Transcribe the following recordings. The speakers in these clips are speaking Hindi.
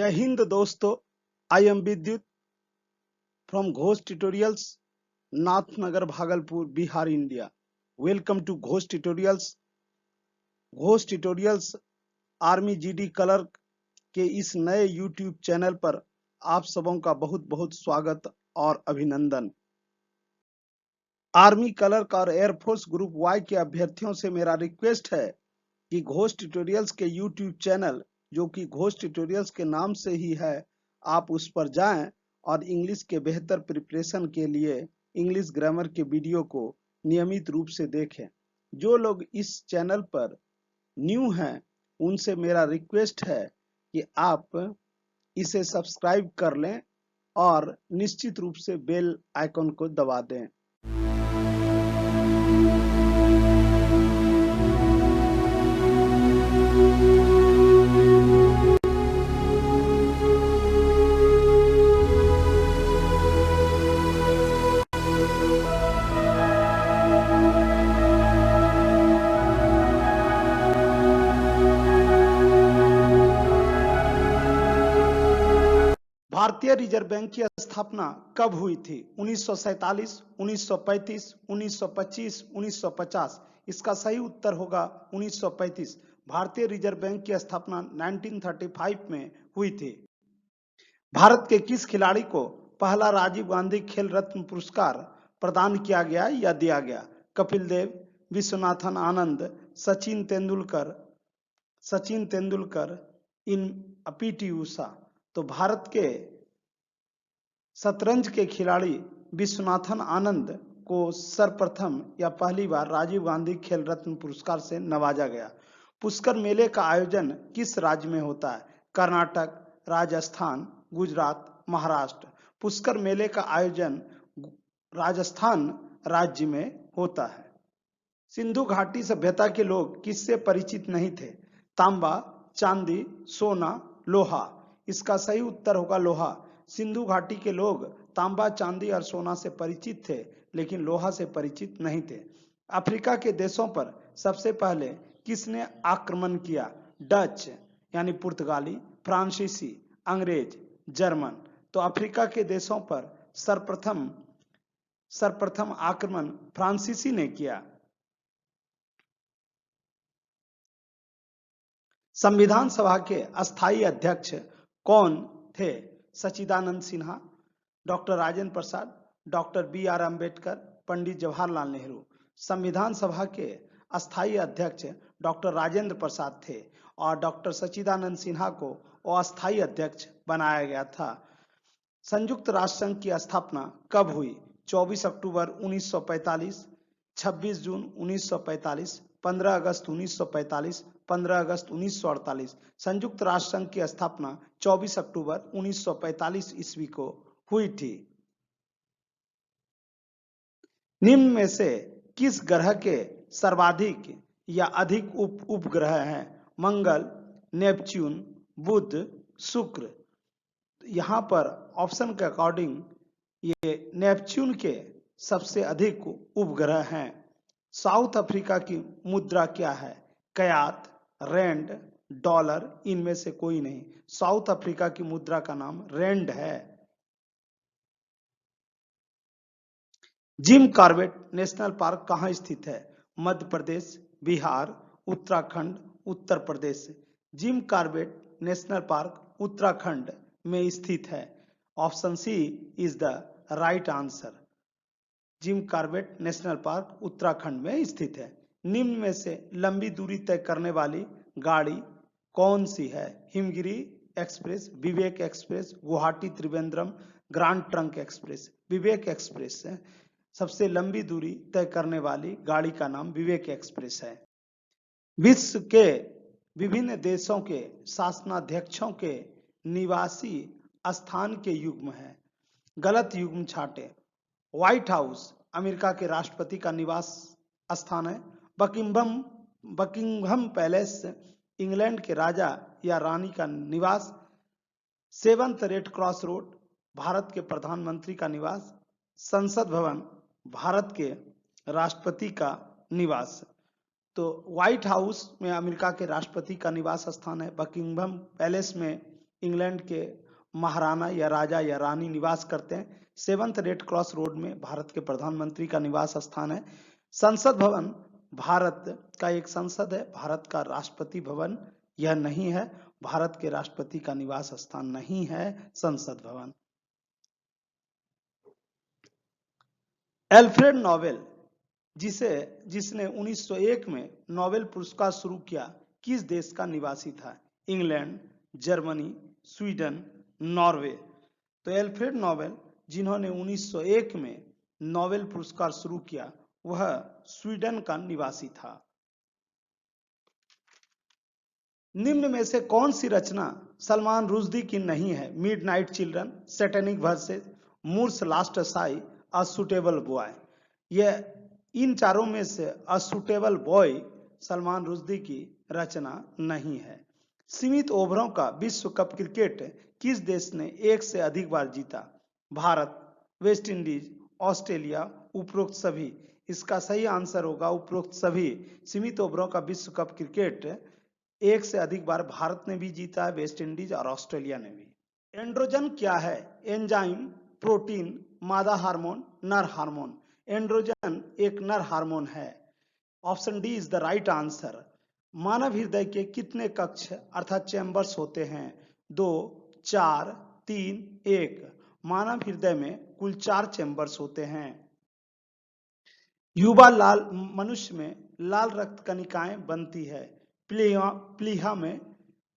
जय हिंद दोस्तों, I am Vidyut from Ghosh tutorials, Nathnagar, Bhagalpur, Bihar, India. Welcome to Ghosh tutorials. Ghosh tutorials army GD clerk के इस नए यूट्यूब चैनल पर आप सबों का बहुत बहुत स्वागत और अभिनंदन। आर्मी क्लर्क और एयरफोर्स ग्रुप वाई के अभ्यर्थियों से मेरा रिक्वेस्ट है कि घोष ट्यूटोरियल्स के यूट्यूब चैनल, जो कि घोष ट्यूटोरियल्स के नाम से ही है, आप उस पर जाएं और इंग्लिश के बेहतर प्रिपरेशन के लिए इंग्लिश ग्रामर के वीडियो को नियमित रूप से देखें। जो लोग इस चैनल पर न्यू हैं, उनसे मेरा रिक्वेस्ट है कि आप इसे सब्सक्राइब कर लें और निश्चित रूप से बेल आइकन को दबा दें। भारतीय रिजर्व बैंक की स्थापना कब हुई थी? 1947, 1935, 1925, 1950। इसका सही उत्तर होगा 1935। भारतीय रिजर्व बैंक की स्थापना 1935 में हुई थी। भारत के किस खिलाड़ी को पहला राजीव गांधी खेल रत्न पुरस्कार प्रदान किया गया या दिया गया? कपिल देव, विश्वनाथन आनंद, सचिन तेंदुलकर, इन पीटी उषा। तो भारत के शतरंज के खिलाड़ी विश्वनाथन आनंद को सर्वप्रथम या पहली बार राजीव गांधी खेल रत्न पुरस्कार से नवाजा गया। पुष्कर मेले का आयोजन किस राज्य में होता है? कर्नाटक, राजस्थान, गुजरात, महाराष्ट्र। पुष्कर मेले का आयोजन राजस्थान राज्य में होता है। सिंधु घाटी सभ्यता के लोग किससे परिचित नहीं थे? तांबा, चांदी, सोना, लोहा। इसका सही उत्तर होगा लोहा। सिंधु घाटी के लोग तांबा, चांदी और सोना से परिचित थे, लेकिन लोहा से परिचित नहीं थे। अफ्रीका के देशों पर सबसे पहले किसने आक्रमण किया? डच यानी पुर्तगाली, फ्रांसीसी, अंग्रेज, जर्मन। तो अफ्रीका के देशों पर सर्वप्रथम आक्रमण फ्रांसीसी ने किया। संविधान सभा के अस्थायी अध्यक्ष कौन थे? सच्चिदानंद Sinha, doctor Rajendra Prasad, doctor B R. Ambedkar, Pandit Jawaharlal Nehru. संविधान सभा के अस्थायी अध्यक्ष डॉक्टर राजेंद्र प्रसाद थे और डॉक्टर सच्चिदानंद सिन्हा को अस्थायी अध्यक्ष बनाया गया था। संयुक्त राष्ट्र संघ की स्थापना कब हुई? 24 अक्टूबर 1945, 26 जून 1945, 15 अगस्त 1945, 15 अगस्त 1948। संयुक्त राष्ट्र संघ की स्थापना 24 अक्टूबर 1945 ईस्वी को हुई थी। निम्न में से किस ग्रह के सर्वाधिक या अधिक उपग्रह हैं? मंगल, नेपच्यून, बुध, शुक्र। यहाँ पर ऑप्शन के अकॉर्डिंग ये नेपच्यून के सबसे अधिक उपग्रह हैं। साउथ अफ्रीका की मुद्रा क्या है? कयात, रैंड, डॉलर। इनमें से कोई नहीं। साउथ अफ्रीका की मुद्रा का नाम रैंड है। जिम कॉर्बेट नेशनल पार्क कहाँ स्थित है? Madhya Pradesh, Bihar, Uttarakhand, Uttar Pradesh. Jim Corbett national park Uttarakhand में स्थित है। Option C is the right answer. Jim Corbett national park Uttarakhand में स्थित है। निम्न में से लंबी दूरी तय करने वाली गाड़ी कौन सी है? Himgiri express, Vivek express, Guwahati Trivandrum, grand trunk express. Vivek express है। सबसे लंबी दूरी तय करने वाली गाड़ी का नाम विवेक एक्सप्रेस है। विश्व के विभिन्न देशों के शासनाध्यक्षों के निवासी स्थान के युग्म है। गलत युग्म छांटे। व्हाइट हाउस अमेरिका के राष्ट्रपति का निवास स्थान है। बकिंघम पैलेस इंग्लैंड के राजा या रानी का निवास। Seventh red cross road Bharat के प्रधानमंत्री का निवास। संसद भवन भारत के राष्ट्रपति का निवास। तो व्हाइट हाउस में अमेरिका के राष्ट्रपति का निवास स्थान है। बकिंघम पैलेस में इंग्लैंड के महाराणा या राजा या रानी निवास करते हैं। 7th रेड क्रॉस रोड में भारत के प्रधानमंत्री का निवास स्थान है। संसद भवन भारत का एक संसद है, भारत का राष्ट्रपति भवन यह नहीं है, भारत के राष्ट्रपति का निवास स्थान नहीं है संसद भवन। एल्फ्रेड नोबेल जिसने 1901 में नोबेल पुरस्कार शुरू किया, किस देश का निवासी था? England, Germany, Sweden, Norway. तो एल्फ्रेड नोबेल जिन्होंने 1901 में नोबेल पुरस्कार शुरू किया वह स्वीडन का निवासी था। निम्न में से कौन सी रचना सलमान रुश्दी की नहीं है? Midnight children, satanic verses, moors last sigh, a suitable boy. यह इन चारों में से a suitable boy Salman Rushdie की रचना नहीं है। सीमित ओवरों का विश्व कप क्रिकेट किस देश ने एक से अधिक बार जीता? भारत, वेस्ट इंडीज, ऑस्ट्रेलिया, उपरोक्त सभी। इसका सही आंसर होगा उपरोक्त सभी। सीमित ओवरों का विश्व कप क्रिकेट एक से अधिक बार भारत ने भी जीता है, वेस्ट इंडीज और ऑस्ट्रेलिया ने भी। एंड्रोजन क्या है? एंजाइम, प्रोटीन, मादा हार्मोन, नर हार्मोन। एंड्रोजन एक नर हार्मोन है। Option D is the right answer. मानव हृदय के कितने कक्ष अर्थात चैम्बर्स होते हैं? 2, 4, 3, 1। मानव हृदय में कुल 4 चैम्बर्स होते हैं। युवा लाल मनुष्य में लाल रक्त कणिकाएं बनती है। प्लीहा में,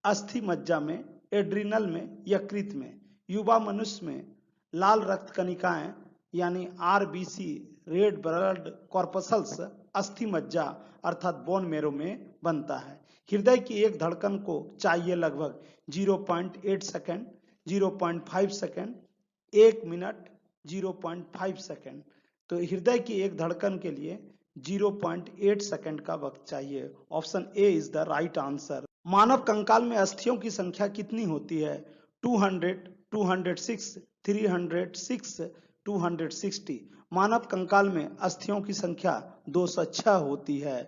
अस्थि मज्जा में, एड्रिनल में, यकृत में। युवा मनुष्य में लाल रक्त कणिकाएं यानी आरबीसी, रेड ब्लड कॉर्पसल्स, अस्थि मज्जा अर्थात बोन मेरो में बनता है। हृदय की एक धड़कन को चाहिए लगभग 0.8 सेकेंड, 0.5 सेकेंड, 1 मिनट, 0.5 सेकेंड। तो हृदय की एक धड़कन के लिए 0.8 सेकेंड का वक्त चाहिए। Option A is the right answer. मानव कंकाल में अस्थियों की संख्या कितनी होती है? 200, 206, 306, 260। मानव कंकाल में अस्थियों की संख्या 206 होती है।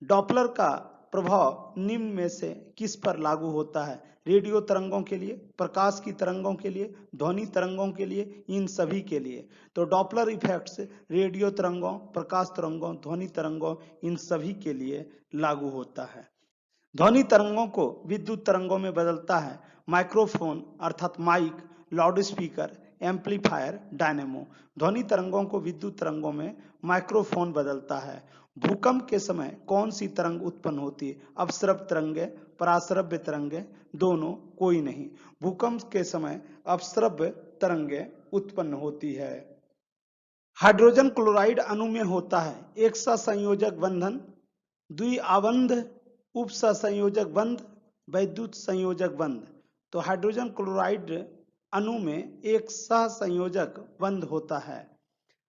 डॉपलर का प्रभाव निम्न में से किस पर लागू होता है? रेडियो तरंगों के लिए, प्रकाश की तरंगों के लिए, ध्वनि तरंगों के लिए, इन सभी के लिए। तो डॉपलर इफेक्ट्स रेडियो तरंगों, प्रकाश तरंगों, ध्वनि तरंगों इन सभी के लिए लागू होता है। ध्वनि तरंगों को विद्युत तरंगों में बदलता है माइक्रोफोन अर्थात mic, loud speaker, amplifier, dynamo. ध्वनि तरंगों को विद्युत तरंगों में माइक्रोफोन बदलता है। भूकंप के समय कौन सी तरंग उत्पन्न होती है? अपश्रव्य तरंगे, पराश्रव्य तरंगे, दोनों, कोई नहीं। भूकंप के समय अपश्रव्य तरंगे उत्पन्न होती है। हाइड्रोजन क्लोराइड अणु में होता है एक सहसंयोजक बंधन, द्विआबंध, उप सहसंयोजक बंध, वैद्युत संयोजक बंध। तो हाइड्रोजन क्लोराइड अणु में एक सहसंयोजक बंध होता है।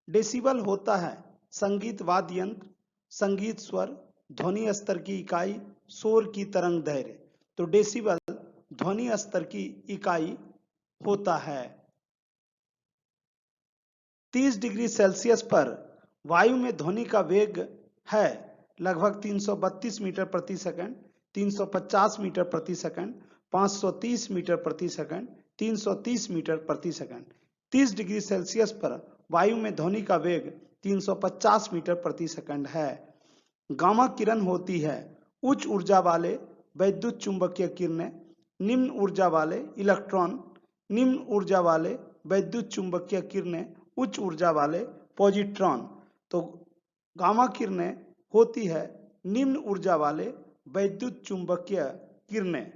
डेसिबल होता है संगीत वाद्य यंत्र, संगीत स्वर, ध्वनि स्तर की इकाई, शोर की तरंग दैर्घ्य। तो डेसिबल ध्वनि स्तर की इकाई होता है। 30 डिग्री सेल्सियस पर वायु में ध्वनि का वेग है लगभग 332 मीटर प्रति सेकंड, 350 मीटर प्रति सेकंड, 530 मीटर प्रति सेकंड, 330 मीटर प्रति सेकंड। 30 डिग्री सेल्सियस पर वायु में ध्वनि का वेग 350 मीटर प्रति सेकंड है। गामा किरण होती है उच्च ऊर्जा वाले वैद्युत चुंबकीय किरणें, निम्न ऊर्जा वाले इलेक्ट्रॉन, निम्न ऊर्जा वाले वैद्युत चुंबकीय किरणें, उच्च ऊर्जा वाले पॉजिट्रॉन। तो गामा किरणें होती है निम्न ऊर्जा वाले वैद्युत चुंबकीय किरणें।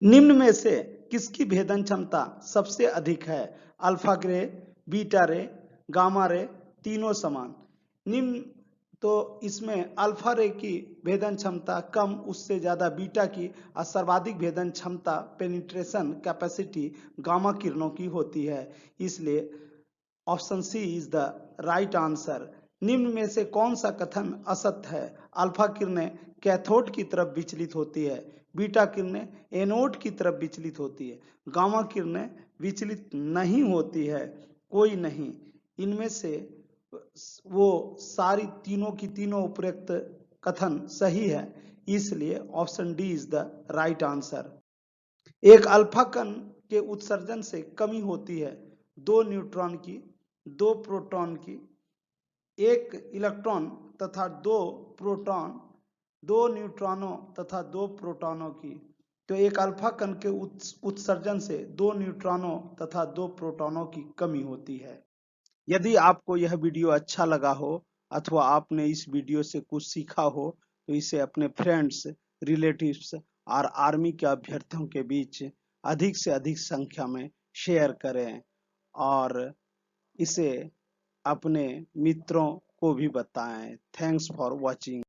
निम्न में से किसकी भेदन क्षमता सबसे अधिक है? अल्फा रे, बीटा रे, गामा रे, तीनों समान। निम्न तो इसमें अल्फा रे की भेदन क्षमता कम, उससे ज्यादा बीटा की, और सर्वाधिक भेदन क्षमता पेनिट्रेशन कैपेसिटी गामा किरणों की होती है। इसलिए option C is the right answer. निम्न में से कौन सा कथन असत्य है? अल्फा किरणें कैथोड की तरफ विचलित होती है, बीटा किरणें एनोड की तरफ विचलित होती है, गामा किरणें विचलित नहीं होती है, कोई नहीं। इनमें से वो सारी तीनों की तीनों उपरोक्त कथन सही है, इसलिए option D is the right answer. एक अल्फा कण के उत्सर्जन से कमी होती है 2 न्यूट्रॉन की, 2 प्रोटॉन की, 1 इलेक्ट्रॉन तथा 2 प्रोटॉन, 2 न्यूट्रॉनों तथा 2 प्रोटॉनों की। तो एक अल्फा कण के उत्सर्जन से 2 न्यूट्रॉनों तथा 2 प्रोटॉनों की कमी होती है। यदि आपको यह वीडियो अच्छा लगा हो अथवा आपने इस वीडियो से कुछ सीखा हो तो इसे अपने फ्रेंड्स, रिलेटिव्स और आर्मी के अभ्यर्थियों के बीच अधिक से अधिक संख्या में शेयर करें और इसे अपने मित्रों को भी बताएं। Thanks for watching.